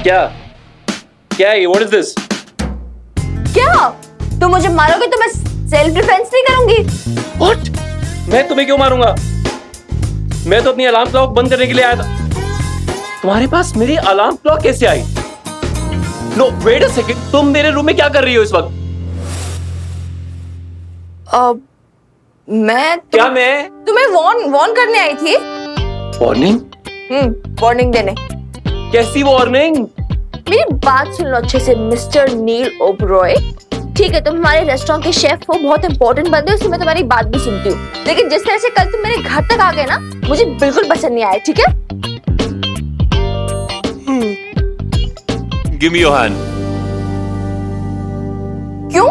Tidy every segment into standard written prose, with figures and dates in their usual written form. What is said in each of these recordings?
क्या क्या है? What is this? क्या तुम मुझे मारोगे तो मैं सेल्फ डिफेंस नहीं करूंगी? व्हाट? मैं तुम्हें क्यों मारूंगा? मैं तो अपनी अलार्म क्लॉक बंद करने के लिए आया था। तुम्हारे पास मेरी अलार्म क्लॉक कैसे आई? नो वेट अ सेकंड, तुम मेरे रूम में क्या कर रही हो इस वक्त? क्या मैं तुम्हें वॉर्न करने आई थी। वार्निंग? वार्निंग देने। कैसी वार्निंग? मेरी बात सुन लो अच्छे से मिस्टर नील ओबरॉय। ठीक है, तुम हमारे रेस्टोरेंट के शेफ हो, बहुत इंपॉर्टेंट बंदे हो, इसलिए मैं तुम्हारी बात भी सुनती हूँ, लेकिन जिस तरह से कल तुम मेरे घर तक आ गए ना, मुझे बिल्कुल पसंद नहीं आया। ठीक है? Give me your hand. क्यों?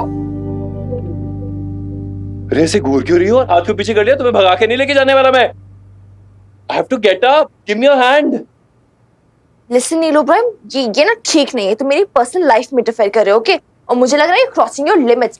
अरे ऐसे घूर क्यों रही हो? हाथ को पीछे कर लिया, तुम्हें भगा के नहीं लेके जाने वाला मैं। I have to get up. Give me your hand. Listen Neil Oberoi, ये ना ठीक नहीं है। तुम मेरी पर्सनल लाइफ में इंटरफेयर कर रहे हो, ओके? और मुझे लग रहा है crossing your limits.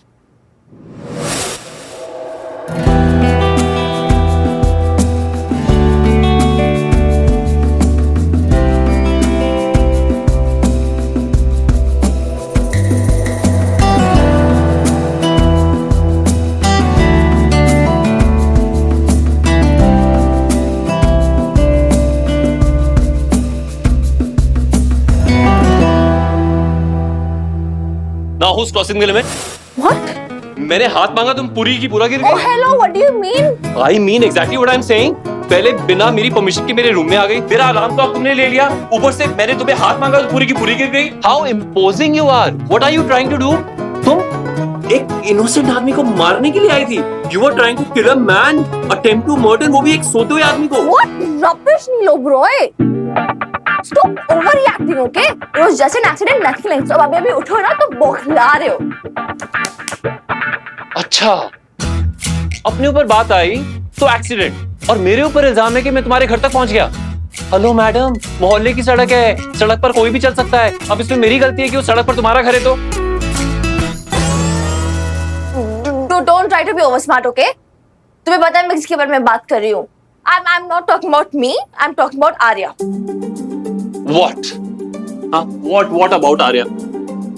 Now who's crossing the limit? What? मैंने हाथ मांगा, तुम पूरी की पूरा गिर Oh गई। hello, what do you mean? I mean exactly what I'm saying. पहले बिना मेरी परमिशन के मेरे रूम में आ गई, मेरा अलार्म क्लॉक तुमने ले लिया, ऊपर से मैंने तुम्हें हाथ मांगा तो पूरी की पूरी गिर गई। How imposing you are! What are you trying to do? तुम एक इनोसेंट आदमी को मारने के लिए आई थी। You were trying to kill a man, attempt to murder, वो भी एक सोते हुए आदमी को। What rubbish, nil Oberoi! Stop overreacting, okay? It was just an accident, nothing else. अब अभी उठो ना तो बौखला रहे हो। अच्छा, अपने ऊपर बात आई तो एक्सीडेंट, और मेरे ऊपर इल्जाम है कि मैं तुम्हारे घर तक पहुंच गया। हेलो मैडम, मोहल्ले की सड़क है, सड़क पर कोई भी चल सकता है। अब इसमें मेरी गलती है कि उस सड़क पर तुम्हारा घर है तो? Don't try to be over smart, okay? तुम्हें पता है मैं किसके बारे में बात कर रही हूँ? I'm not talking about me. I'm talking about Arya. What? हाँ, what about Arya?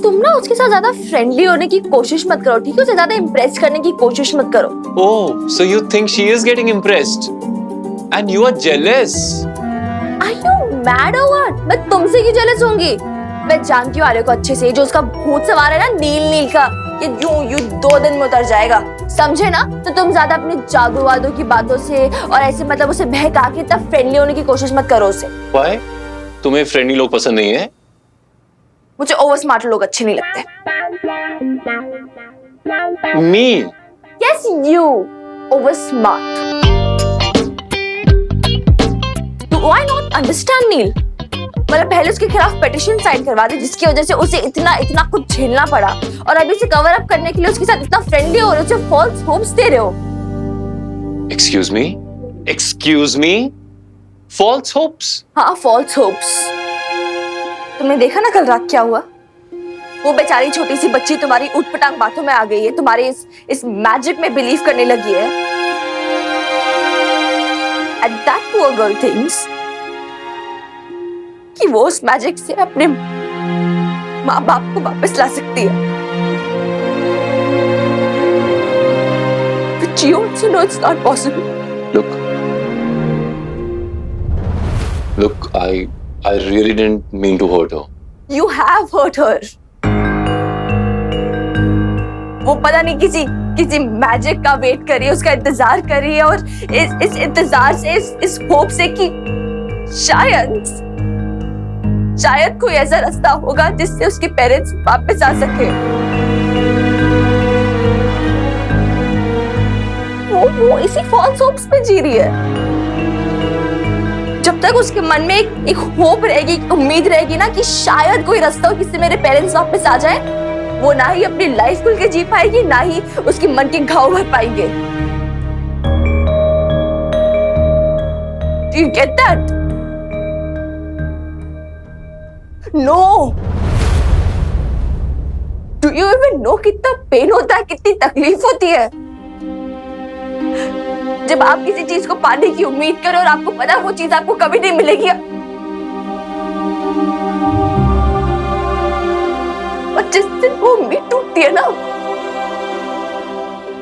तुम ना उसके साथ ज्यादा फ्रेंडली होने की कोशिश मत करो, ठीक है? उसे ज्यादा इम्प्रेस करने की कोशिश मत करो। Oh, so you think she is getting impressed, and you are jealous? Are you mad or what? मैं तुमसे क्यों जेलस होंगी? मैं जानती हूँ आर्या को अच्छे से, जो उसका भूत सवार है ना नील का, ये यूं 2 दिन में उतर जाएगा, समझे ना? तो तुम ज्यादा अपने जादू वादू की बातों से और ऐसे मतलब उसे बहका के तब फ्रेंडली होने की कोशिश मत करो उसे। Why? तुम्हें फ्रेंडली लोग पसंद नहीं है? मुझे ओवर स्मार्ट लोग अच्छे नहीं लगते। Me? Yes, you. Over smart. Do I not understand, नील? मतलब पहले उसके खिलाफ पेटिशन साइन करवा दी, जिसकी वजह से उसे इतना कुछ झेलना पड़ा, और अभी उसे कवर अप करने के लिए उसके साथ इतना फ्रेंडली हो रहे हो, उसे फॉल्स होप्स दे रहे हो। Excuse me? Excuse me? False hopes? हाँ, फॉल्स होप्स। तुमने देखा ना कल रात क्या हुआ? वो बेचारी छोटी सी बच्ची तुम्हारी उटपटांग बातों में आ गई है, तुम्हारे इस मैजिक में बिलीव करने लगी है। And that poor girl thinks कि वो उस मैजिक से अपने माँ बाप को वापस ला सकती है। But you also know it's not possible. Look, I really didn't mean to hurt her. You have hurt her. वो पता नहीं किसी मैजिक का वेट कर रही है, उसका इंतजार कर रही है, और इस इंतजार से इस होप से कि शायद कोई ऐसा रास्ता होगा जिससे उसके पेरेंट्स वापस आ सके। वो इसी फॉल्स होप्स पे जी रही है। जब तक उसके मन में एक होप रहेगी, एक उम्मीद रहेगी ना कि शायद कोई रास्ता हो जिससे मेरे पेरेंट्स वापस आ जाए, वो ना ही अपनी लाइफ खुल के जी पाएगी, ना ही उसकी मन के घाव भर पाएंगे। Do you get that? No. Do you even know कितना पेन होता है, कितनी तकलीफ होती है जब आप किसी चीज को पाने की उम्मीद करो और आपको पता है वो चीज आपको कभी नहीं मिलेगी। और जिस दिन वो उम्मीद टूटती है ना,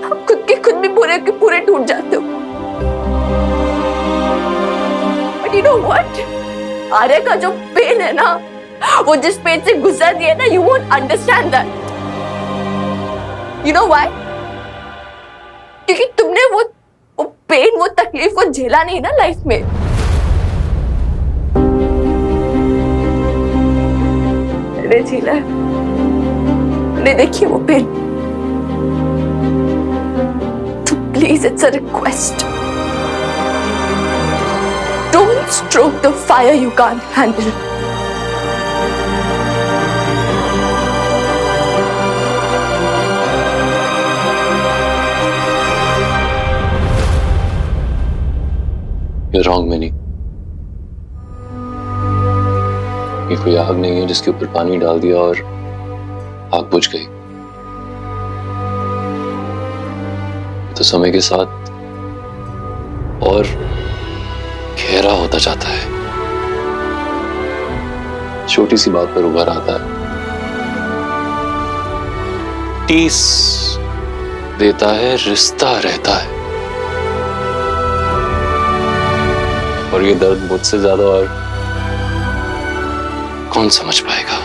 आप खुद के खुद भी पूरे के पूरे टूट जाते हो। बट यू नो व्हाट, आर्य का जो पेन है ना, वो जिस पेन से गुजर दिया ना, you won't understand that. You know why? क्योंकि तुमने वो पेन, वो तकलीफ को झेला नहीं ना लाइफ में। मैंने झेला है, मैंने देखी वो पेन। तो please, it's a request, don't stroke the fire you can't handle. You're wrong, Minnie. ये कोई आग नहीं है जिसके ऊपर पानी डाल दिया और आग बुझ गई। तो समय के साथ और गहरा होता जाता है, छोटी सी बात पर उभर आता है, टीस देता है, रिश्ता रहता है। और ये दर्द मुझसे ज्यादा और कौन समझ पाएगा?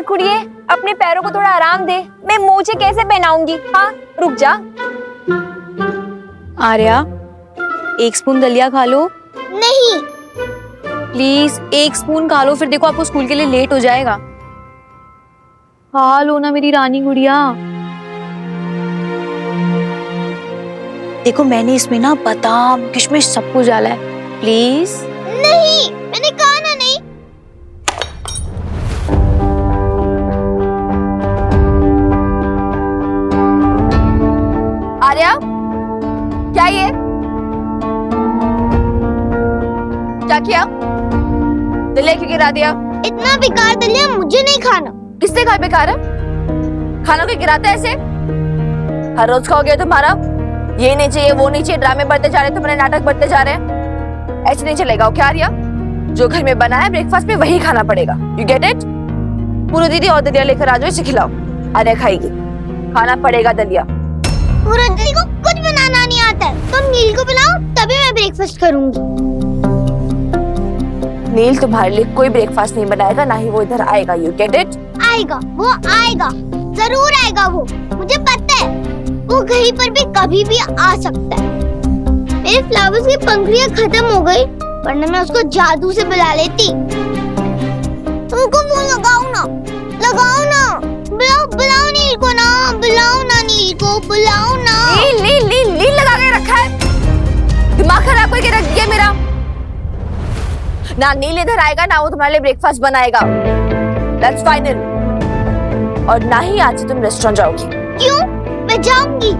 कुड़िए, अपने पैरों को थोड़ा आराम दे। मैं मोजे कैसे पहनाऊंगी? हाँ, रुक जा। आर्या, एक स्पून दलिया खा लो। नहीं। प्लीज, एक स्पून खा लो, फिर देखो आपको स्कूल के लिए लेट हो जाएगा। खा लो ना मेरी रानी गुड़िया। देखो, मैंने इसमें ना बादाम, किशमिश सब कुछ डाला है। प्लीज। नहीं, मैंने कहा ना नहीं। आर्या, क्या ये? क्या किया? दलिया क्यों गिरा दिया? इतना बेकार दलिया मुझे नहीं खाना। किसने कहा बेकार है? खाना कोई गिराता है ऐसे? हर रोज का हो गया तुम्हारा। ये नहीं चाहिए, वो नहीं चाहिए, ड्रामे बढ़ते जा रहे, तुम्हारे नाटक बढ़ते जा रहे हैं। ऐसे नहीं चलेगा। क्या आर्या? जो घर में बना है ब्रेकफास्ट में वही खाना पड़ेगा। You get it? पूरी दीदी और दलिया लेकर आ जाओ, इसे खिलाओ। आर्या खाएगी, खाना पड़ेगा दलिया। पूरा दीदी को कुछ बनाना नहीं आता है। तुम नील को बुलाओ, तभी मैं ब्रेकफास्ट करूंगी। नील तुम्हारे लिए कोई ब्रेकफास्ट नहीं बनाएगा, ना ही वो इधर आएगा। You get it? आएगा, वो आएगा, जरूर आएगा। वो मुझे पता है, वो कहीं पर भी कभी भी आ सकता है। मेरे फ्लावर्स की पंखुड़ियां खत्म हो गई, वरना मैं उसको जादू से बुला लेती। तुमको फोन लगाओ ना, लगाओ ना, बुलाओ बुलाओ नील को ना, बुलाओ ना नील को, बुलाओ ना। नील नील नील नील लगा के रखा है, दिमाग खराब करके रख दिया मेरा। ना नील इधर आएगा, ना वो तुम्हारे लिए ब्रेकफास्ट बनाएगा। That's final. और ना ही आज से तुम रेस्टोरेंट जाओगी। क्यों? मैं जाऊंगी।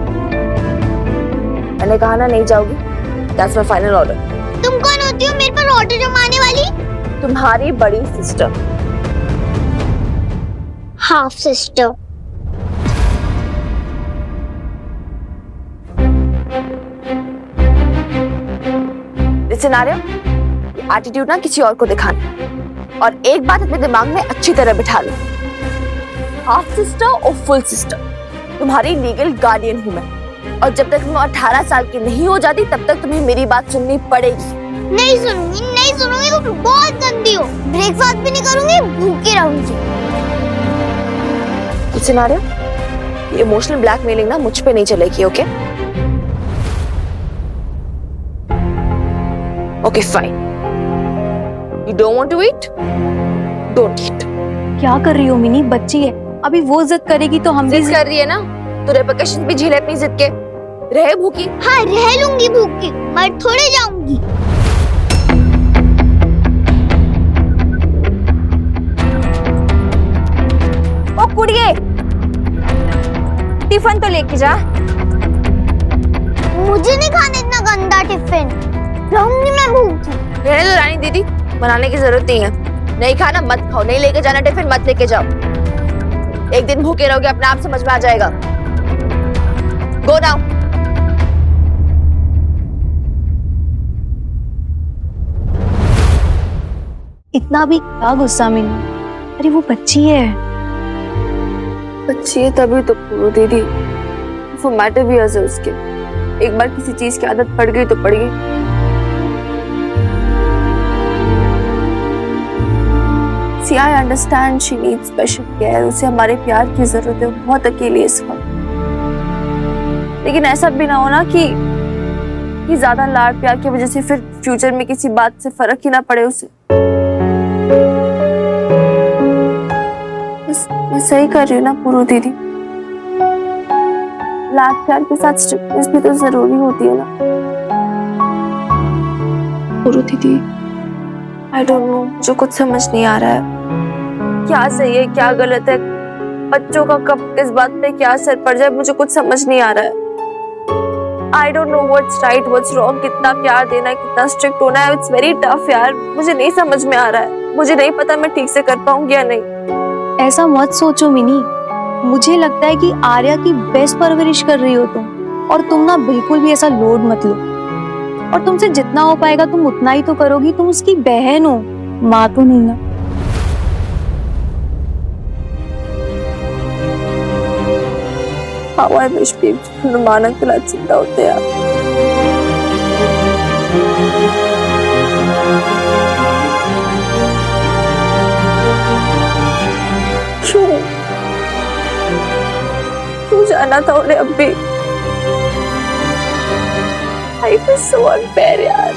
मैंने कहा ना नहीं जाओगी। That's my final order. तुम कौन होती हो मेरे पर ऑर्डर जमाने वाली? तुम्हारी बड़ी sister. Half sister. Listen Arya, attitude ना किसी और को दिखाना। और एक बात अपने दिमाग में अच्छी तरह बिठा लो, हाफ सिस्टर और फुल सिस्टर, तुम्हारी लीगल गार्डियन हूँ मैं। और जब तक तुम 18 साल की नहीं हो जाती, तब तक तुम्हें मेरी बात सुननी पड़ेगी। नहीं सुनूंगी, नहीं सुनूंगी। तुम बहुत गंदी हो। ब्रेकफास्ट भी नहीं करूंगी, भूखी रहूंगी। Listen आर्या, ये इमोशनल ब्लैकमेलिंग ना मुझ पे नहीं चलेगी। Okay okay fine. You don't want to eat? Don't eat. क्या कर रही हो मिनी? बच्ची है, अभी वो जिद करेगी तो हम भी जिद कर रही है ना, तो रेपरकशन भी झेले अपनी जिद के। रहे भूखी। हाँ, रह लूंगी भूखी, मर थोड़े जाऊंगी। कुड़िए, टिफिन तो लेके जा। मुझे नहीं खाना इतना गंदा टिफिन, रहूंगी मैं भूखी। रहने दो रानी दीदी, बनाने की जरूरत नहीं है। नहीं खाना मत खाओ, नहीं लेके जाना टिफिन मत लेके जाओ। एक दिन भूखे रहोगे, अपने आप समझ में आ जाएगा। Go now. इतना भी क्या गुस्सा मीनू, अरे वो बच्ची है। बच्ची है तभी तो पूरो दीदी, फॉर्मेट भी है उसके। एक बार किसी चीज की आदत पड़ गई तो पड़ गई। See, I understand she needs special care. उसे हमारे प्यार की जरूरत है, बहुत अकेली है इस वक्त। लेकिन ऐसा भी ना हो ना कि ज्यादा लाड प्यार की वजह से फिर फ्यूचर में किसी बात से फर्क ही ना पड़े उसे। मैं सही कर रही हूँ ना पूरो दीदी? लाड प्यार के साथ स्ट्रिक्टनेस भी तो जरूरी होती है ना पूरो दीदी। आई डोंट नो, मुझे कुछ समझ नहीं आ रहा है क्या सही है क्या गलत है। बच्चों का कब किस बात पे क्या असर पड़ जाए मुझे कुछ समझ नहीं आ रहा है। I don't know what's right what's wrong, कितना प्यार देना है कितना स्ट्रिक्ट होना है। इट्स वेरी टफ यार, मुझे नहीं समझ में आ रहा है। मुझे नहीं पता मैं ठीक से कर पाऊंगी या नहीं। ऐसा मत सोचो मिनी, मुझे लगता है कि आर्या की बेस्ट परवरिश कर रही हो तुम, और तुम ना बिल्कुल भी ऐसा लोड मत लो। और तुमसे जितना हो पाएगा तुम उतना ही तो करोगी, तुम उसकी बहन हो, माँ तो नहीं ना। How I wish people मानक के लायक जिंदा होते यार। क्यों जाना था उन्हें अब भी? Life is so unfair यार।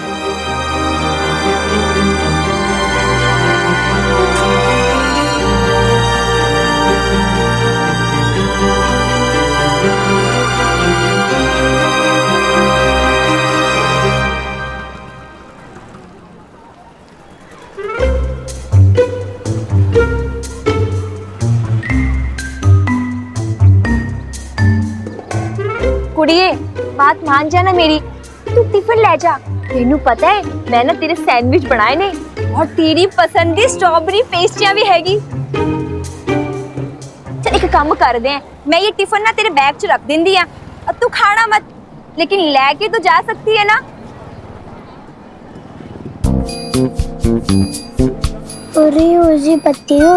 कुड़िए, बात मान जाना मेरी, तू टिफिन ले जा। तेनू पता है मैं ना तेरे सैंडविच बनाए ने, और तेरी पसंद दी स्ट्रॉबेरी पेस्ट्रियां भी हैगी। चल एक काम कर दे, मैं ये टिफिन ना तेरे बैग च रख देंदी आ। अब तू खाना मत, लेकिन लेके तो जा सकती है ना। अरे उसी पत्ती हो।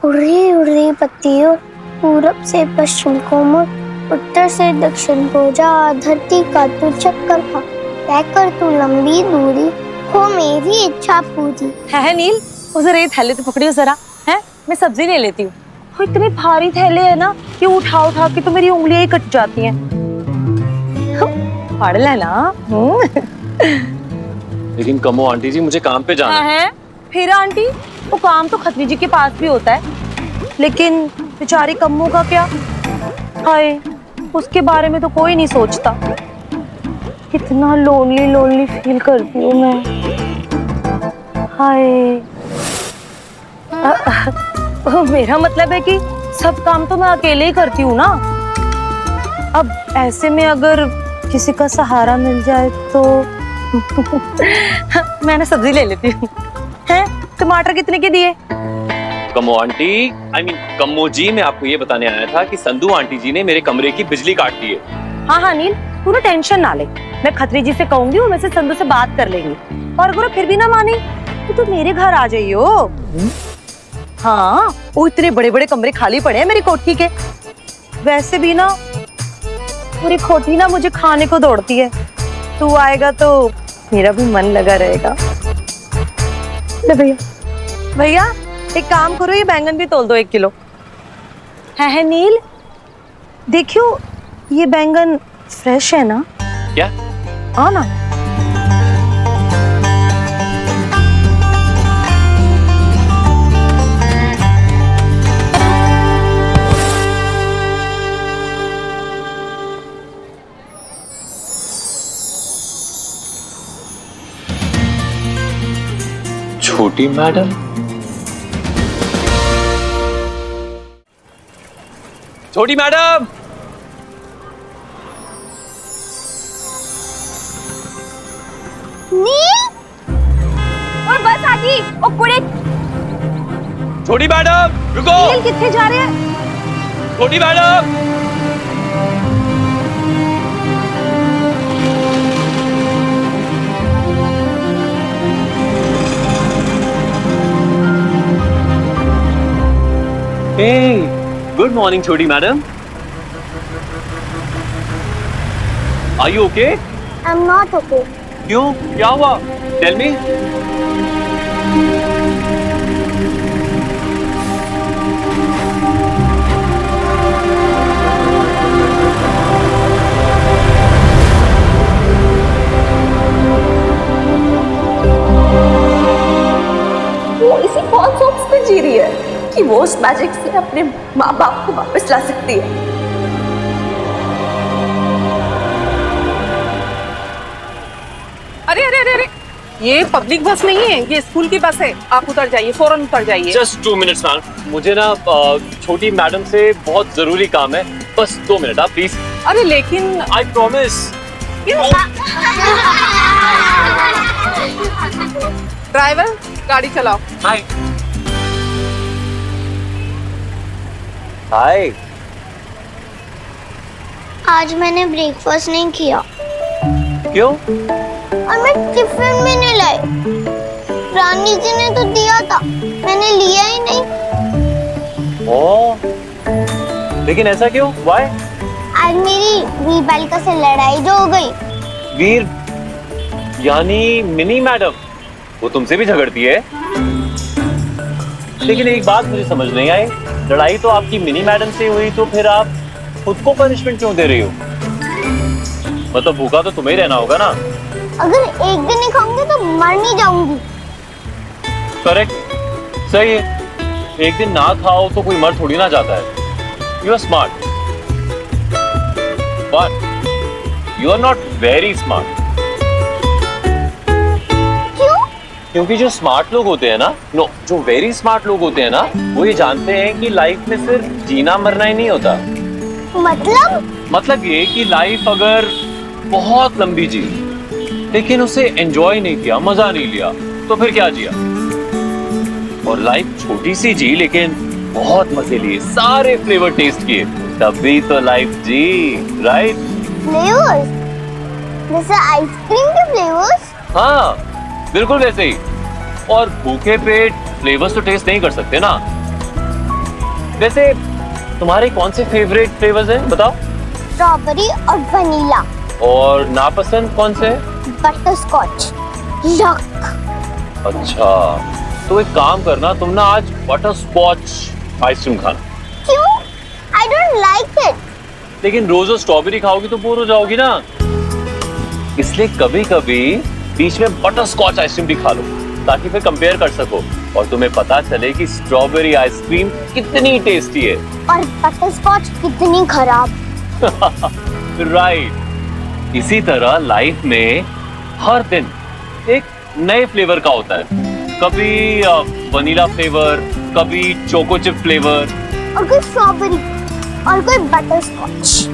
उड़ी उड़ी पत्तियों, पूरब से पश्चिम को मुड़, उत्तर से दक्षिण को जा, धरती का तू चक्कर खा, तय कर तू लंबी दूरी, हो मेरी इच्छा पूरी। है नील, उधर ये थैले तो पकड़ियो जरा, है मैं सब्जी ले लेती हूँ। वो इतने भारी थैले है ना कि उठा उठा के तो मेरी उंगलियां ही कट जाती हैं। पढ़ लेना। लेकिन कमो आंटी जी, मुझे काम पे जाना है। फिर आंटी, वो काम तो खत्री जी के पास भी होता है, लेकिन बेचारी कम्मू का क्या? हाय, उसके बारे में तो कोई नहीं सोचता। कितना लोनली लोनली फील करती हूँ मैं। हाय, मेरा मतलब है कि सब काम तो मैं अकेले ही करती हूँ ना। अब ऐसे में अगर किसी का सहारा मिल जाए तो मैंने सब्जी ले लेती हूँ। हैं, टमाटर कितने के दिए? कमो आंटी, आई मीन कम्मो जी, मैं आपको ये बताने आया था कि संधू आंटी जी ने मेरे कमरे की बिजली काट दी है। हाँ हाँ नील, तू ना टेंशन ना ले, मैं खत्री जी से कहूंगी, वो वैसे संधू से बात कर लेंगी। और अगर फिर भी ना माने तो तू मेरे घर आ जाइयो। हाँ, वो इतने बड़े बड़े कमरे खाली पड़े हैं मेरी कोठी के। वैसे भी ना पूरी कोठी ना मुझे खाने को दौड़ती है। तू आएगा तो मेरा भी मन लगा रहेगा। ले भैया, भैया एक काम करो, ये बैंगन भी तोल दो 1 किलो। है नील, देखियो ये बैंगन फ्रेश है ना? क्या? हाँ ना। छोटी मैडम, छोटी मैडम, और बस आगी ओ कुड़े छोटी मैडम रुको, नील किथे जा रहे हैं? छोटी मैडम। Hey, good morning, छोटी madam. Are you okay? I'm not okay. क्यों? क्या हुआ? Tell me. वो इसी फॉल्स होप्स में जी रही है कि वो उस मैजिक से अपने माँ बाप को वापस ला सकती है। अरे अरे अरे अरे, ये पब्लिक बस नहीं है, ये स्कूल की बस है। आप उतर जाइए, फौरन उतर जाइए। Just 2 minutes, ma'am. मुझे ना छोटी मैडम से बहुत जरूरी काम है, बस 2 मिनट आप प्लीज। अरे लेकिन I promise. ड्राइवर गाड़ी चलाओ। Hi. Hi. आज मैंने ब्रेकफास्ट नहीं किया क्यों? और मैं टिफिन भी नहीं लाई। रानी जी ने तो दिया था, मैंने लिया ही नहीं। ओह, लेकिन ऐसा क्यों? Why? आज मेरी वीबालिका से लड़ाई जो हो गई। वीर यानी मिनी मैडम, वो तुमसे भी झगड़ती है। लेकिन एक बात मुझे समझ नहीं आई, लड़ाई तो आपकी मिनी मैडम से हुई, तो फिर आप खुद को पनिशमेंट क्यों दे रही हो? मतलब भूखा तो तुम्हें ही रहना होगा ना। अगर एक दिन नहीं खाऊंगी तो मर नहीं जाऊंगी। करेक्ट, सही है। एक दिन ना खाओ तो कोई मर थोड़ी ना जाता है। You are smart, but you are not very smart. क्यों? क्योंकि जो स्मार्ट लोग होते हैं ना, जो वेरी स्मार्ट लोग होते हैं ना, वो ये जानते हैं कि लाइफ में सिर्फ जीना मरना ही नहीं होता। मतलब ये कि लाइफ अगर बहुत लंबी जी लेकिन उसे एंजॉय नहीं किया, मजा नहीं लिया, तो फिर क्या जिया? और लाइफ छोटी सी जी लेकिन बहुत मजे लिए, सारे फ्लेवर टेस्ट किए, तभी तो लाइफ जी, राइट? फ्लेवर्स? जैसे आइसक्रीम के फ्लेवर्स? हाँ, बिल्कुल वैसे ही। और भूखे पेट फ्लेवर्स तो टेस्ट नहीं कर सकते ना। वैसे तुम्हारे कौन से फेवरेट फ्लेवर्स हैं, बताओ? स्ट्रॉबेरी और वनीला। और नापसंद कौन से? Butterscotch. यक। अच्छा, तो एक काम करना, तुम ना आज बटर स्कॉच आइसक्रीम खाना। क्यों? I don't like it. लेकिन रोज रोज स्ट्रॉबेरी खाओगी तो बोर हो जाओगी ना, इसलिए कभी कभी बीच में बटर स्कॉच आइसक्रीम भी खा लो, ताकि फिर कंपेयर कर सको और तुम्हें पता चले कि स्ट्रॉबेरी आइसक्रीम कितनी टेस्टी है और बटर स्कॉच कितनी खराब। राइट। इसी तरह लाइफ में हर दिन एक नए फ्लेवर का होता है, कभी वनीला फ्लेवर, कभी चोको चिप फ्लेवर, और कोई स्ट्रॉबेरी और कोई बटर स्कॉच।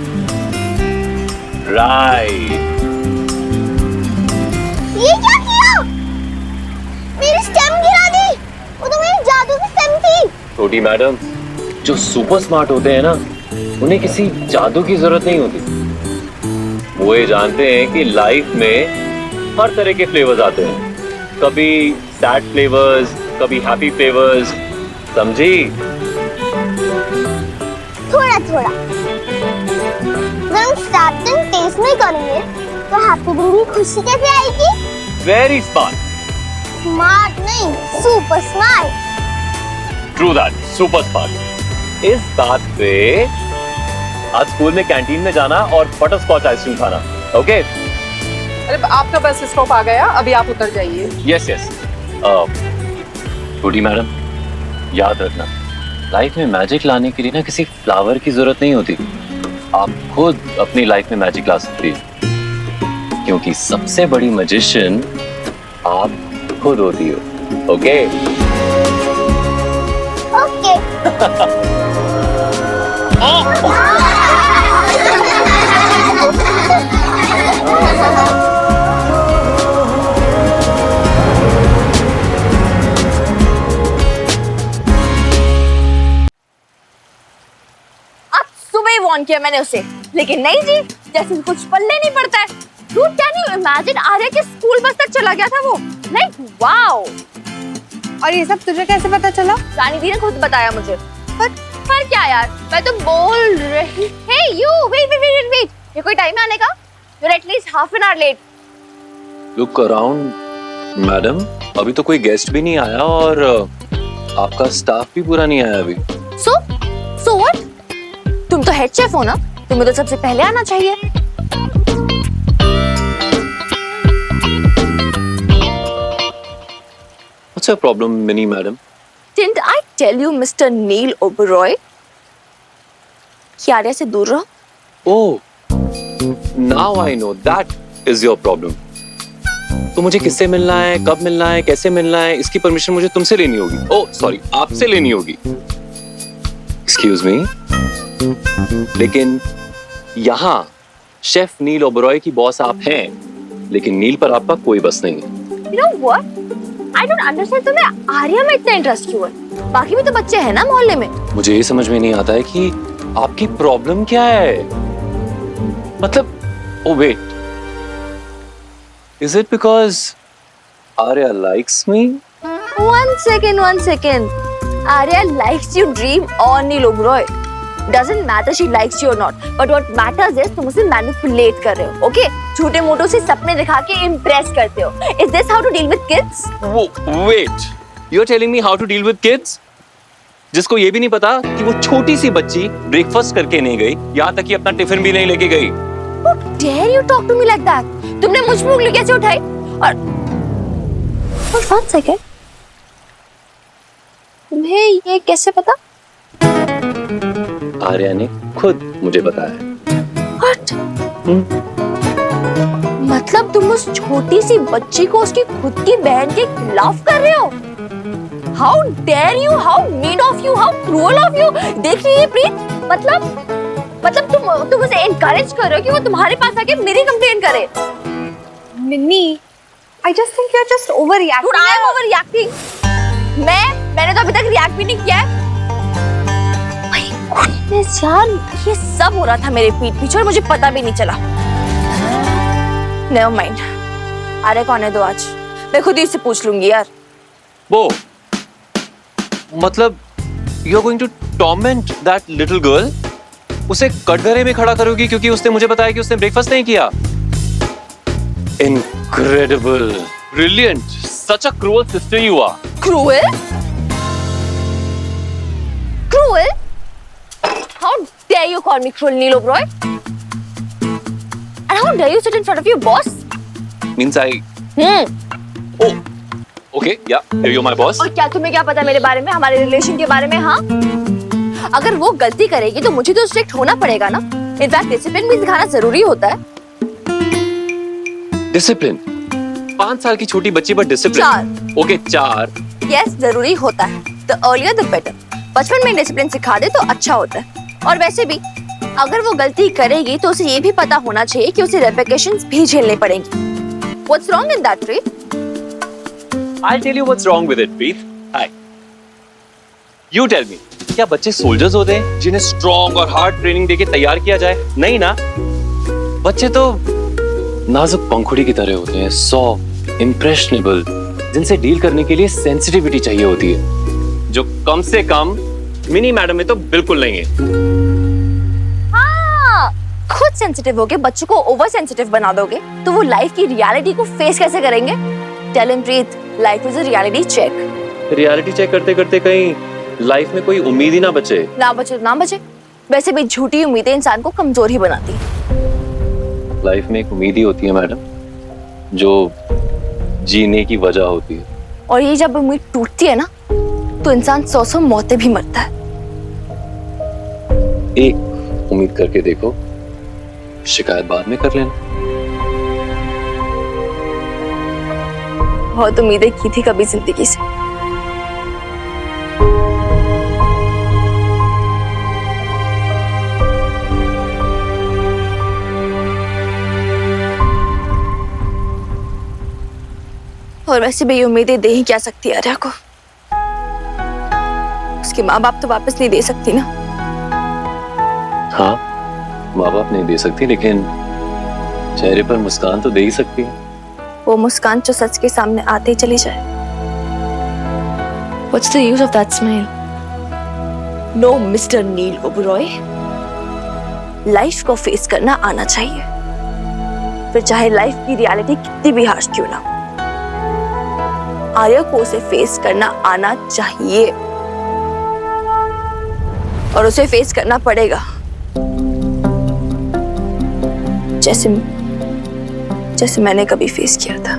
राइट। ये क्या किया? मेरी स्टेम गिरा दी। वो तो मेरी जादू की स्टेम थी। छोटी मैडम, जो सुपर स्मार्ट होते हैं ना, उन्हें किसी जादू की जरूरत नहीं होती। वो ये जानते हैं कि लाइफ में हर तरह के फ्लेवर्स आते हैं, कभी सैड फ्लेवर्स, कभी हैप्पी फ्लेवर्स, समझी? थोड़ा थोड़ा। अगर हम सैड दिन टेस्ट नहीं करेंगे तो हैप्पी दिन की खुशी कैसे आएगी? Very smart. स्मार्ट नहीं, super smart. True that, super smart. इस बात पे आज स्कूल में कैंटीन में जाना और बटर स्कॉच आइसक्रीम खाना, ओके? अरे आपका बस स्टॉप आ गया, अभी आप उतर जाइए। Yes yes. छोटी मैडम, याद रखना, लाइफ में मैजिक लाने के लिए ना किसी फ्लावर की जरूरत नहीं होती, आप खुद अपनी लाइफ में मैजिक ला सकती है, क्योंकि सबसे बड़ी मैजिशियन आप खुद होती हो। ओके ओके अब सुबह ही वार्न किया मैंने उसे, लेकिन नहीं जी, जैसे कुछ पल्ले नहीं पड़ता है। Dude, can you imagine Arya के स्कूल बस तक चला गया था वो? Like, wow! और ये सब तुझे कैसे पता चला? रानी दी ने खुद बताया मुझे। पर क्या यार, मैं तो बोल रही। Hey you, wait! ये कोई टाइम है आने का? You're at least half an hour late. Look around madam, अभी तो कोई गेस्ट भी नहीं आया और आपका स्टाफ भी पूरा नहीं आया अभी। So what? तुम तो हेड शेफ हो ना, तुम्हें तो सबसे पहले आना चाहिए। What's your problem, Minnie madam? Didn't I tell you, Mr. Neil Oberoi, कि आर्या से दूर रहो? Oh, now I know that is your problem. तो मुझे किससे मिलना है, कब मिलना है, कैसे मिलना है, इसकी परमिशन मुझे तुमसे लेनी होगी। ओह सॉरी, आपसे लेनी होगी। Excuse me. लेकिन यहाँ शेफ नील ओबरॉय की बॉस आप हैं, लेकिन नील पर आपका कोई बस नहीं है। You know what? I don't understand, तुम्हें आर्या में इतना इंटरेस्ट क्यों है? बाकी भी तो बच्चे हैं ना मोहल्ले में। मुझे ये समझ में नहीं आता है कि आपकी प्रॉब्लम क्या है। मतलब, oh wait, is it because Arya likes me? One second. Arya likes you, dream on Neil Oberoi. Doesn't matter she likes you or not. But what matters is तुम उसे manipulate कर रहे हो, okay? छोटे मोटों से सपने दिखा के impress करते हो. Is this how to deal with kids? Wait, you're telling me how to deal with kids? जिसको ये भी नहीं पता कि वो छोटी सी बच्ची ब्रेकफास्ट करके नहीं गई, यहाँ तक कि अपना टिफिन भी नहीं लेके गई। How dare you talk to me like that? तुमने मुझ पे उंगली कैसे उठाई? और one second. तुम्हें ये कैसे पता? आर्या ने खुद मुझे बताया। What? मतलब तुम उस छोटी सी बच्ची को उसकी खुद की बहन के खिलाफ कर रहे हो? How dare you? How mean of you? How cruel of you? देख रही है प्रीत? मतलब तुम उसे encourage कर रहे हो कि वो तुम्हारे पास आके मेरी कंप्लेंट करे? Minni, I just think you're just overreacting. Dude, I am overreacting. मैंने तो अभी तक रिएक्ट भी नहीं किया है। My goodness यार, ये सब हो रहा था मेरे पीठ पीछे और मुझे पता भी नहीं चला। Never mind. अरे कौन है दो आज? मैं खुद ही इससे पूछ लूंगी यार। वो मतलब you're going to torment that little girl? उसे कटघरे में खड़ा करोगी क्योंकि उसने मुझे बताया कि उसने ब्रेकफास्ट नहीं किया? Incredible, brilliant, such a cruel sister you are. Cruel? Cruel? How dare you call me cruel, Neil Oberoi? And how dare you sit in front of your boss? Means I. Oh, okay, yeah, you're my boss. और क्या तुम्हें क्या पता मेरे बारे में, हमारे relation के बारे में? हाँ, अगर वो गलती करेगी तो मुझे तो स्ट्रिक्ट होना पड़ेगा ना। इनफैक्ट डिसिप्लिन भी सिखाना जरूरी होता है। डिसिप्लिन? 5 साल की छोटी बच्ची पर डिसिप्लिन? 4। ओके 4। यस, जरूरी होता है। The earlier the better. बचपन में डिसिप्लिन सिखा दे तो अच्छा होता है। और वैसे भी अगर वो गलती करेगी तो उसे ये भी पता होना चाहिए कि उसे रेपरकशंस भी झेलने पड़ेंगी। What's wrong in that, Preet? I'll tell you what's wrong with it, Preet. Hi. You tell me. क्या बच्चे सोल्जर्स होते हैं जिन्हें स्ट्रॉन्ग और हार्ड ट्रेनिंग देके तैयार किया जाए? नहीं ना। बच्चे तो नाजुक पंखुड़ी की तरह होते हैं, सॉफ्ट, इम्प्रेशनेबल, जिनसे डील करने के लिए सेंसिटिविटी चाहिए होती है, जो कम से कम मिनी मैडम में तो बिल्कुल नहीं है। हाँ, खुद सेंसिटिव होके बच्चों को ओवर सेंसिटिव बना दोगे तो वो लाइफ की रियलिटी को फेस कैसे करेंगे? Tell him Preet, life is a reality check. Reality check करते करते कहीं लाइफ में कोई उम्मीद ही ना बचे। ना बचे। वैसे भी झूठी उम्मीदें इंसान को कमजोर ही बनाती है। लाइफ में एक उम्मीद ही होती है मैडम, जो जीने की वजह होती है। और ये जब उम्मीद टूटती है ना तो इंसान 100 मौतें भी मरता है। एक उम्मीद करके देखो, शिकायत बाद में कर लेना। बहुत उम्मीदें की थी कभी जिंदगी से। और वैसे भी ये उम्मीदें दे ही क्या सकती आर्या को। उसके माँ बाप तो वापस नहीं दे सकती ना। हाँ, माँ बाप नहीं दे सकती, लेकिन चेहरे पर मुस्कान तो दे ही सकती है। वो मुस्कान जो सच के सामने आते ही चली जाए। What's the use of that smile? No, Mr. Neil Oberoi, life को फेस करना आना चाहिए, फिर चाहे लाइफ की रियलिटी कितनी भी हार्श क्यों ना हो। आर्या को उसे फेस करना आना चाहिए और उसे फेस करना पड़ेगा, जैसे मैंने कभी फेस किया था।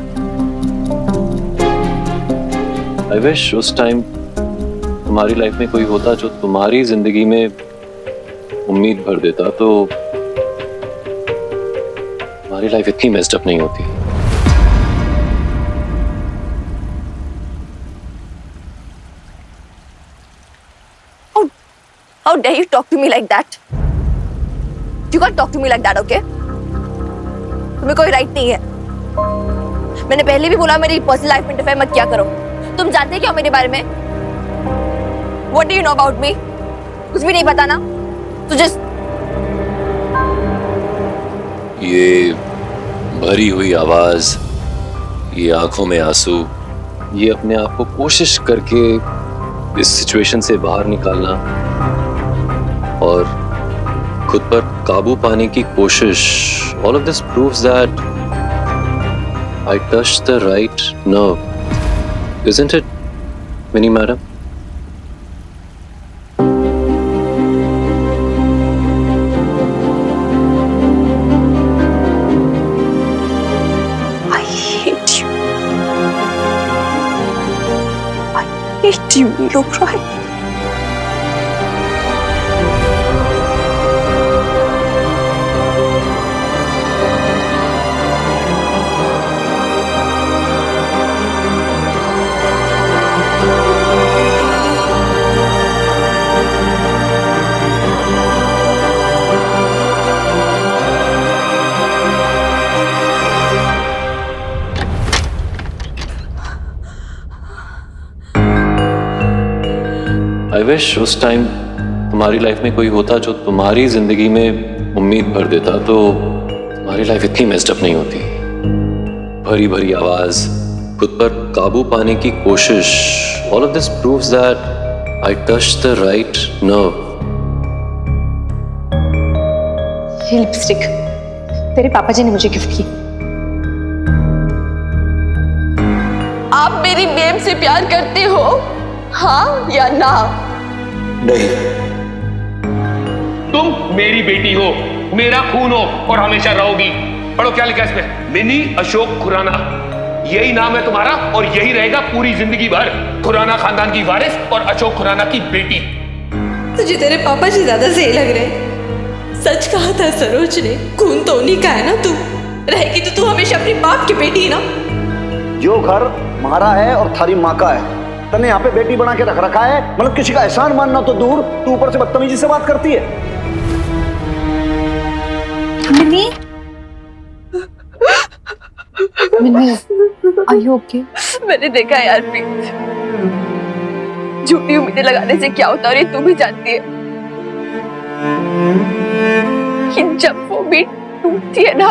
I wish उस टाइम तुम्हारी लाइफ में कोई होता जो तुम्हारी जिंदगी में उम्मीद भर देता, तो तुम्हारी लाइफ इतनी मेस्ड अप नहीं होती। How dare you talk to me like that? You can't talk to me like that, okay? तुम्हें कोई राइट नहीं है। मैंने पहले भी बोला मेरी पर्सनल लाइफ में इंटरफेयर मत किया करो। तुम जानते क्या हो मेरे बारे में? What do you know about me? कुछ भी नहीं पता ना? तो just ये भरी हुई आवाज, ये आंखों में आंसू, ये अपने आप को कोशिश करके इस सिचुएशन से बाहर निकालना और खुद पर काबू पाने की कोशिश, all of this proves that I touched the right nerve, isn't it, Minnie madam? I hate you. I hate you, Neil O'Brien. I wish उस टाइम तुम्हारी लाइफ में कोई होता जो तुम्हारी जिंदगी में उम्मीद भर देता, तो तुम्हारी लाइफ इतनी मेस्ड अप नहीं होती। भरी भरी आवाज, खुद पर काबू पाने की कोशिश, all of this proves that I touched the right nerve. ये लिपस्टिक तेरे पापा जी ने मुझे गिफ्ट की। आप मेरी बेब से प्यार करते हो, हाँ या ना? नहीं। तुम मेरी बेटी हो, मेरा खून हो और हमेशा रहोगी। पढ़ो क्या लिखा है इसमें, मिनी अशोक खुराना, यही नाम है तुम्हारा और यही रहेगा पूरी जिंदगी भर। खुराना खानदान की वारिस और अशोक खुराना की बेटी। तुझे तेरे पापा जी ज्यादा सही लग रहे। सच कहा था सरोज ने, खून तो उन्हीं का है ना। तू रहेगी तो तू हमेशा अपने बाप की बेटी है ना। जो घर हमारा है और थारी माँ का है, तने यहाँ पे बेटी बना के रख रखा है। मतलब किसी का एहसान मानना तो दूर, तू ऊपर से बदतमीजी से बात करती है। Mini, mini, are you okay? मैंने देखा है यार प्रीत, झूठी उम्मीदें लगाने से क्या होता है और ये तू भी जानती है कि जब वो उम्मीद टूटती है ना,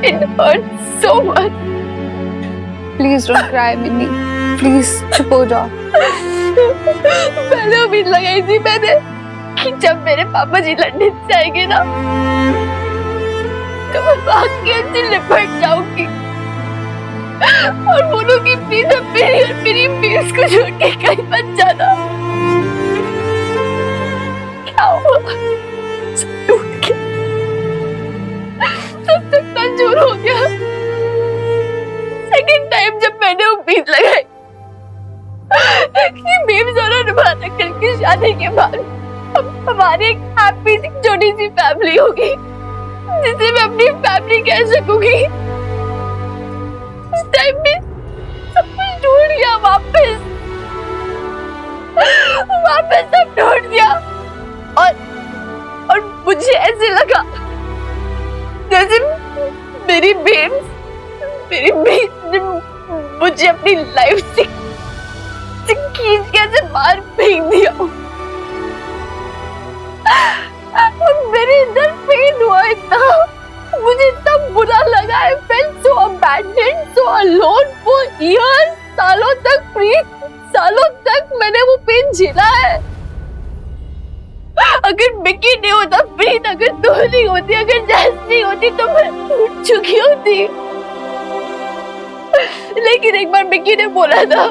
it hurts so much. Please don't cry, mini, please चुप हो जाओ। पहले उम्मीद लगाई थी मैंने कि जब मेरे पापा जी लंदन से आएंगे ना, तो मैं भाग के अच्छी लिपट जाऊंगी और बोलूंगी प्लीज अब मेरी और मेरी बेस को छोड़ के कहीं मत जाना। क्या हुआ? सब टूट गया, सब चकनाचूर हो गया। सेकंड टाइम जब मैंने उम्मीद लगाई कि बेब्स और अनुराधा करके शादी के बाद हमारी एक हैप्पी सी छोटी सी फैमिली होगी जिसे मैं अपनी फैमिली कह सकूंगी, टाइम में सब कुछ ढूंढ लिया, वापस सब ढूंढ दिया और मुझे ऐसे लगा जैसे मेरी बहन ने मुझे अपनी लाइफ से खींच के ऐसे बाहर फेंक दिया और मेरे अंदर पेन हुआ इतना, मुझे इतना बुरा लगा। I felt so abandoned, so alone for years, सालों तक प्रीत, सालों तक मैंने वो पेन झेला है। अगर मिकी नहीं होता प्रीत, अगर तू नहीं होती, अगर जैस नहीं होती तो मैं टूट चुकी होती। लेकिन एक बार मिकी ने बोला था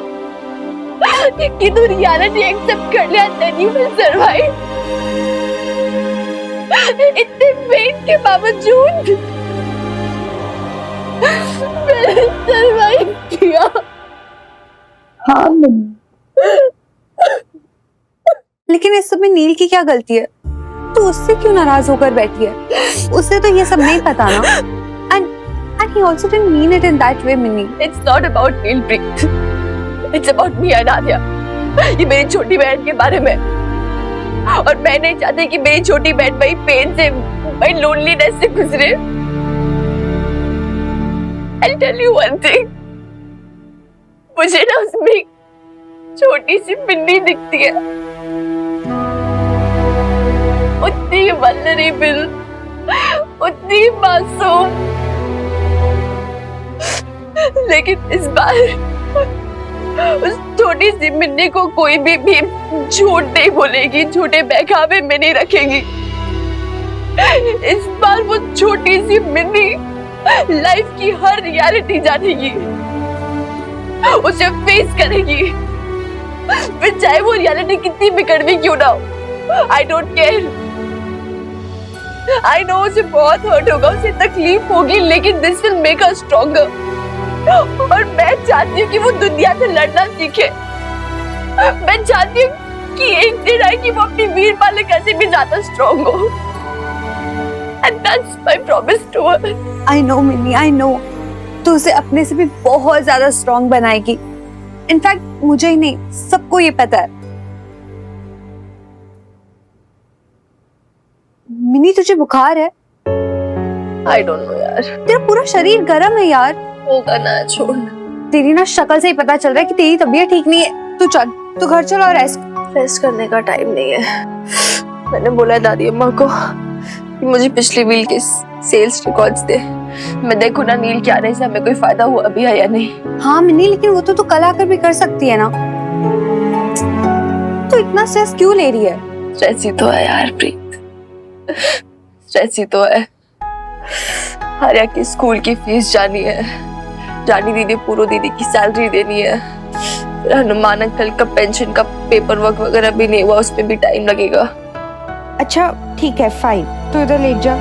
कि तू रियलिटी एक्सेप्ट कर लिया then you will survive। इतने पेन के बावजूद मैंने सरवाइव किया। हाँ लेकिन इस सब में नील की क्या गलती है? तू उससे क्यों नाराज होकर बैठी है? उसे तो ये सब नहीं पता ना। And he also didn't mean it in that way, Minnie. It's not about Neil, Preet. It's about me and Arya. ये मेरी छोटी बहन के बारे में, और मैं नहीं चाहती कि मेरी छोटी बहन वही पेन से, वही लोनलीनेस से गुजरे। I'll tell you one thing. मुझे ना उसमें छोटी सी पिन्नी दिखती है, उतनी वल्नरेबल, उतनी मासूम। लेकिन इस बार उस छोटी सी मिन्नी को कोई भी झूठ नहीं बोलेगी, झूठे बहकावे में नहीं रखेगी। इस बार वो छोटी सी मिन्नी लाइफ की हर रियलिटी जानेगी, उसे फेस करेगी, फिर चाहे वो रियलिटी कितनी बिगड़वी क्यों ना हो। I don't care. I know उसे बहुत हर्ट होगा, उसे तकलीफ होगी, लेकिन this will make us stronger. और मैं चाहती हूँ कि वो दुनिया से लड़ना सीखे। मैं चाहती हूँ कि एक दिन आए कि वो अपनी वीर मालिका से भी ज्यादा स्ट्रॉन्ग हो। And that's my promise to her. I know, Minnie, I know. तू उसे अपने से भी बहुत ज्यादा स्ट्रॉन्ग बनाएगी। इनफैक्ट मुझे ही नहीं, सबको ये पता है। मिनी तुझे बुखार है? I don't know यार। तेरा पूरा शरीर गर्म है यार। होगा ना, छोड़। तेरी ना शक्ल से ही पता चल रहा है कि तेरी तबीयत ठीक नहीं है। तू चल, तू घर चल और रेस्ट करने का टाइम नहीं है। मैंने बोला दादी अम्मा को कि मुझे पिछली वीक के सेल्स रिकॉर्ड्स दे, मैं देखूं ना नील के आने से हमें कोई फायदा हुआ भी है या नहीं। हाँ मिनी, लेकिन वो तो तू कल आकर भी कर सकती है ना। तू इतना स्ट्रेस क्यों ले रही है? स्ट्रेस ही तो है यार प्रीत, स्ट्रेस ही तो है। आर्या की स्कूल की फीस जानी है, जानी दीदी पूरो दीदी की सैलरी देनी है, फिर हनुमान अंकल का पेंशन का पेपर वर्क वगैरह भी नहीं हुआ, उसमें भी टाइम लगेगा। अच्छा ठीक है, फाइन, तो इधर लेट जा।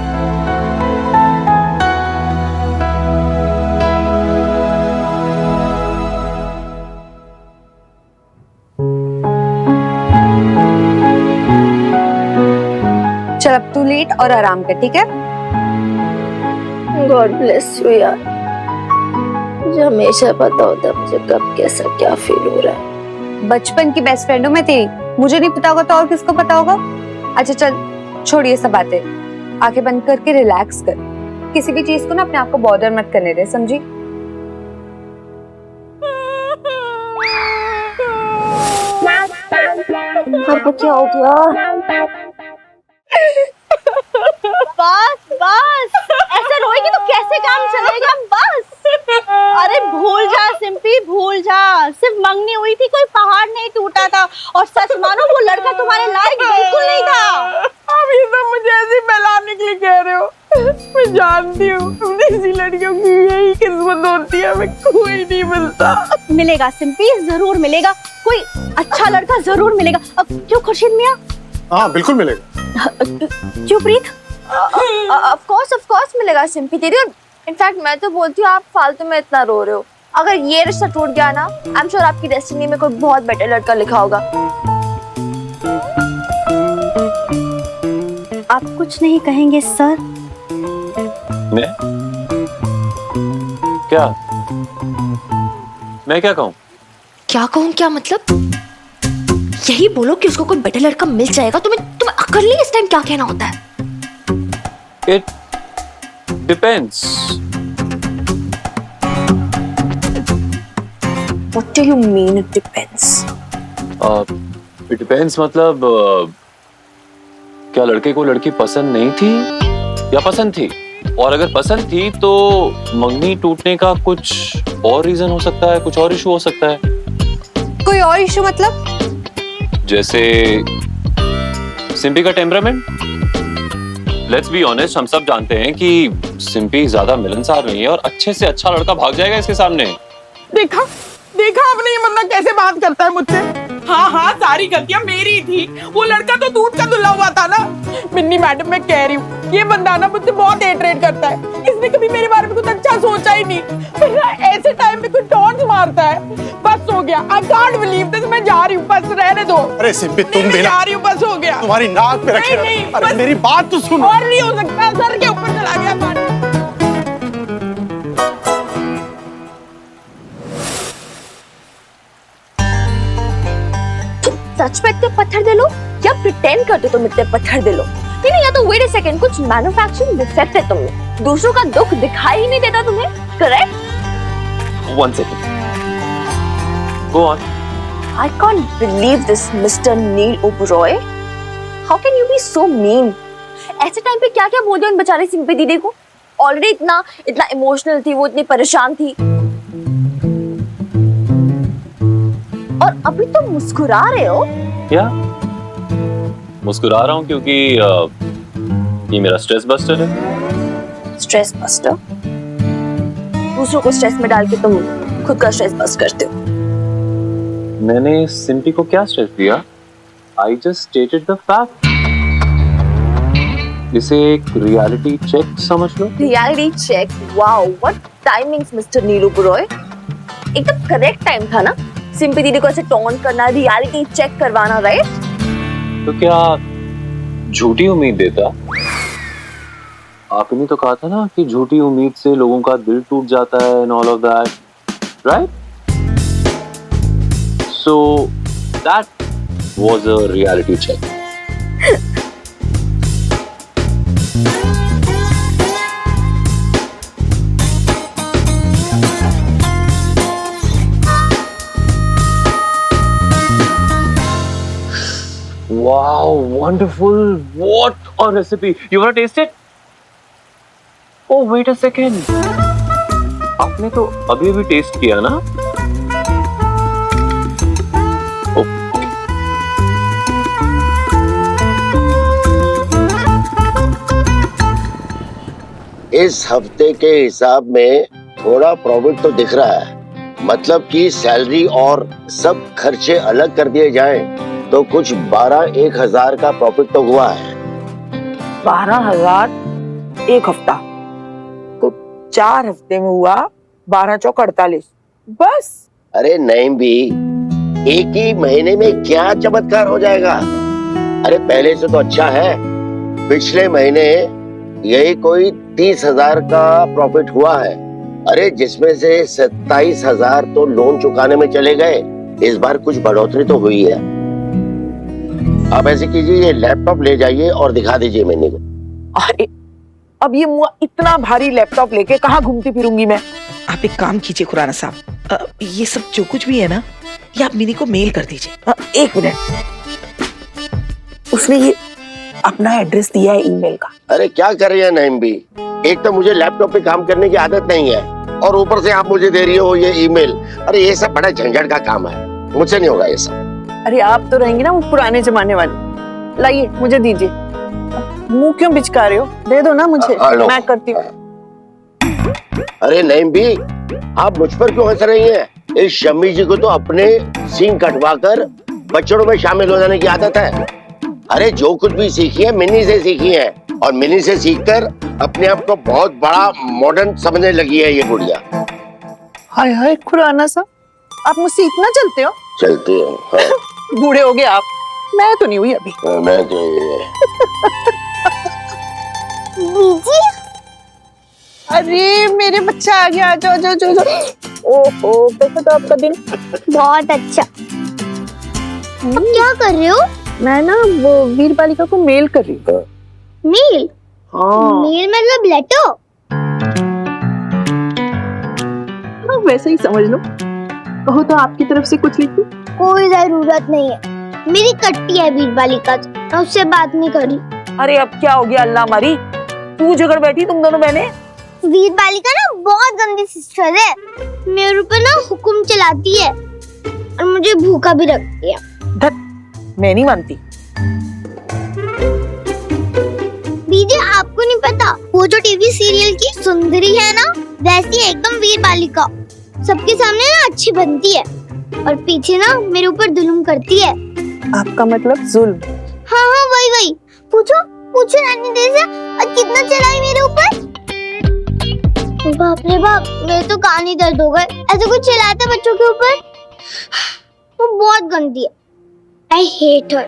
चल अब तू लेट और आराम कर, ठीक है? गॉड ब्लेस यू यार, मुझे हमेशा पता होता है मुझे कब कैसा क्या फील हो रहा है। बचपन की बेस्ट फ्रेंड हूँ मैं तेरी, मुझे नहीं पता होगा तो और किसको पता होगा? अच्छा चल छोड़ ये सब बातें, आंखें बंद करके रिलैक्स कर। किसी भी चीज को ना अपने आप को बॉदर मत करने दे, समझी? आपको क्या हो गया? बस ऐसे रोएगी तो कैसे काम चलेगा? बस अरे भूल जा सिंपी, भूल जा। सिर्फ मंगनी हुई थी, कोई पहाड़ नहीं टूटा था। और सच मानो वो लड़का तुम्हारे लायक बिल्कुल नहीं था। अब ये सब मुझे ऐसे फैलाने के लिए कह रहे हो? मैं जानती हूँ ऐसी लड़कियों की यही किस्मत होती है, हमें कोई नहीं मिलता। मिलेगा सिंपी, जरूर मिलेगा, कोई अच्छा लड़का जरूर मिलेगा। अब क्यों खुर्शीद मियां? हाँ बिल्कुल मिलेगा। क्यों प्रीत? ऑफ कोर्स मिलेगा सिंपी दीदी। और इनफैक्ट मैं तो बोलती हूँ आप फालतू में इतना रो रहे हो। अगर ये रिश्ता टूट गया ना, आई एम श्योर आपकी डेस्टिनी में कोई बहुत बेटर लड़का लिखा होगा। आप कुछ नहीं कहेंगे सर? मैं क्या? मैं क्या कहूँ? क्या कहूँ? क्या मतलब? यही बोलो कि उसको कोई बेटर लड़का मिल जाएगा। तुम्हें अक्ल नहीं इस टाइम क्या कहना होता है? It depends. What do you mean it depends? It depends मतलब क्या लड़के को लड़की पसंद नहीं थी या पसंद थी? और अगर पसंद थी तो मंगनी टूटने का कुछ और रीजन हो सकता है, कुछ और इशू हो सकता है। कोई और इशू मतलब? जैसे सिंपी का टेम्परामेंट। लेट्स बी ऑनेस्ट, हम सब जानते हैं कि सिंपी ज्यादा मिलनसार नहीं है और अच्छे से अच्छा लड़का भाग जाएगा इसके सामने। देखा देखा आपने ये बंदा कैसे बात करता है मुझसे। हाँ हाँ, सारी गलतियां मेरी थी। वो लड़का तो दूध का धुला हुआ था ना। मिन्नी मैडम, मैं कह रही हूँ ये बंदा ना मुझसे बहुत हेट करता है। इसने कभी मेरे बारे में कुछ अच्छा सोचा ही नहीं। फिर ना ऐसे टाइम में कुछ टॉन्ट मारता है। बस हो गया, आई कांट बिलीव दिस। मैं जा रही हूँ, बस रहने दो। अरे सिंपी, तुम भी जा रही हूँ, बस हो गया। तुम्हारी नाक पे रखे। नहीं, अरे बस मेरी बात तो सुनो। और नहीं हो सकता, सर के ऊपर चला गया पानी। सच में इतने पत्थर दे लो या प्रिटेंड करते तुम इतने पत्थर दे लो? नहीं, या तो वेट अ सेकंड, कुछ मैन्युफैक्चरिंग डिफेक्ट है तुम में। दूसरों का दुख दिखाई ही नहीं देता तुम्हें, correct? One second. Go on. I can't believe this, Mr. Neil Oberoi. How can you be so mean? ऐसे टाइम पे क्या क्या बोल दिया उन बेचारी सिंपी दीदी को? ऑलरेडी इतना इमोशनल थी वो, इतनी परेशान थी, और अभी तो मुस्कुरा रहे हो। क्या? मुस्कुरा रहा हूँ क्योंकि ये मेरा स्ट्रेस बस्टर है। Stress buster? दूसरों को स्ट्रेस में डाल के तुम खुद का स्ट्रेस बस्ट करते हो। मैंने सिंपी को क्या स्ट्रेस दिया? I just stated the fact. इसे एक रियलिटी चेक समझ लो। Reality check? Wow, what timings mister Neil Oberoi. एकदम करेक्ट टाइम था ना सिंपी दीदी को ऐसे टॉन्ट करना, रियलिटी चेक करवाना, राइट? तो क्या झूठी उम्मीद देता? आपने तो कहा था ना कि झूठी उम्मीद से लोगों का दिल टूट जाता है and all of that, right? So that was a reality check. Wow, wonderful. What a recipe. You want to taste it? Oh, wait a second. आपने तो अभी टेस्ट किया ना? Oh, okay. इस हफ्ते के हिसाब में थोड़ा प्रॉफिट तो दिख रहा है। मतलब कि सैलरी और सब खर्चे अलग कर दिए जाएं तो कुछ 12,000 का प्रॉफिट तो हुआ है। 12,000 एक हफ्ता, तो 4 हफ्ते में हुआ 12 चौक 48 बस। अरे नहीं भी, एक ही महीने में क्या चमत्कार हो जाएगा। अरे पहले से तो अच्छा है। पिछले महीने यही कोई 30,000 का प्रॉफिट हुआ है। अरे जिसमें से 27,000 तो लोन चुकाने में चले गए। इस बार कुछ बढ़ोतरी तो हुई है। आप ऐसे कीजिए, ये लैपटॉप ले जाइए और दिखा दीजिए मैंने को। अरे अब ये मुआ इतना भारी लैपटॉप लेके कहाँ घूमती फिरूंगी मैं। आप एक काम कीजिए खुराना साहब, ये सब जो कुछ भी है ना, ये आप मिनी को मेल कर दीजिए। एक मिनट, उसने ये अपना एड्रेस दिया है ईमेल का। अरे क्या कर रही है नईम भी, एक तो मुझे लैपटॉप पे काम करने की आदत नहीं है और ऊपर से आप मुझे दे रही हो ये ईमेल। अरे ये सब बड़ा झंझट का काम है, मुझसे नहीं होगा ये सब। अरे आप तो रहेंगी ना वो पुराने जमाने वाली। लाइए मुझे दीजिए। मुंह क्यों बिचका रहे हो? दे दो ना मुझे, मैं करती हूँ। अरे नईम भी, आप मुझ पर क्यों हंस रही हैं? इस शम्मी जी को तो अपने सींग कटवा कर बच्चों में शामिल हो जाने की आदत है। अरे जो कुछ भी सीखी है मिनी से सीखी है, और मिनी से सीखकर अपने आप को बहुत बड़ा मॉडर्न समझने लगी है ये गुड़िया। हाय हाय खुराना सा, आप मुझसे इतना चलते हो? चलते हो? हाँ। बूढ़े हो गए आप, मैं तो नहीं हुई अभी। मैं तो अरे मेरे बच्चा आ गया, जाओ जाओ जाओ। ओहो, कैसा था आपका दिन? बहुत अच्छा। अब क्या कर रहे हो? मैं ना वो वीर बालिका को मेल कर रही हूँ। मेल? हाँ। मेल मतलब लेटर? हाँ, वैसे ही समझ लो। कहो तो आपकी तरफ से कुछ लिखूं? कोई जरूरत नहीं है, मेरी कट्टी है वीर बालिका से, मैं उससे बात नहीं कर रही। अरे अब क्या हो गया अल्लाह मारी, तू झगड़ बैठी तुम दोनों बहनें। वीर बालिका ना बहुत गंदी सिस्टर है, मेरे ऊपर ना हुक्म चलाती है और मुझे भूखा भी रखती है। धत, मैं नहीं मानती। दीदी आपको नहीं पता, वो जो टीवी सीरियल की सुंदरी है ना, वैसी एकदम वीर बालिका। सबके सामने ना अच्छी बनती है और पीछे ना मेरे ऊपर जुल्म करती है। आपका मतलब जुल्म? हाँ हाँ वही वही। पूछो पूछो रानी देवी, और कितना चलाई मेरे ऊपर। बाप रे बाप, मेरे तो कान ही दर्द हो गए, ऐसे कुछ चलाता बच्चों के ऊपर। वो बहुत गंदी है, आई हेट हर।